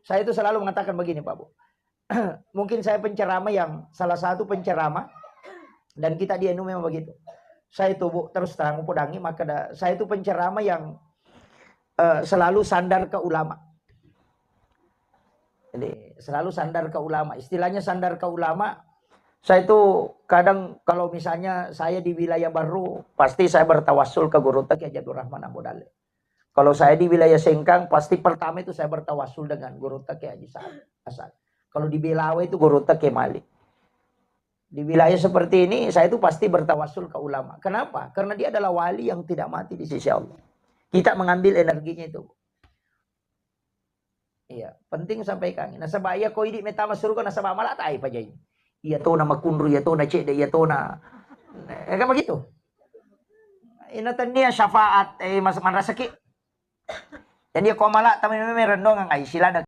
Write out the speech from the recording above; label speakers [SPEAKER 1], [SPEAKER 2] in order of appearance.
[SPEAKER 1] Saya itu selalu mengatakan begini Pak Bu. Mungkin saya penceramah yang salah satu penceramah dan kita di NU memang begitu. Saya itu Bu, terus terang podangi maka saya itu penceramah yang selalu sandar ke ulama. Jadi selalu sandar ke ulama. Istilahnya sandar ke ulama. Saya itu kadang kalau misalnya saya di wilayah baru, pasti saya bertawassul ke Guru Teki Hajatur Rahman Abu Dalil. Kalau saya di wilayah Sengkang, pasti pertama itu saya bertawassul dengan Guru Teki Haji Asad. Kalau di Belawa itu Guru Teki Malik. Di wilayah seperti ini, saya itu pasti bertawassul ke ulama. Kenapa? Karena dia adalah wali yang tidak mati di sisi Allah. Kita mengambil energinya itu. Iya, penting sampaikan. Nah, sebaya kau ini metama suruh na sabah malah tai pa jay. Iya to na makundru, iya to na cede, iya to na. Kan begitu. Inatan niya syafaat mas manrasaki. Jadi ko mala tamin may rendong ang ay sila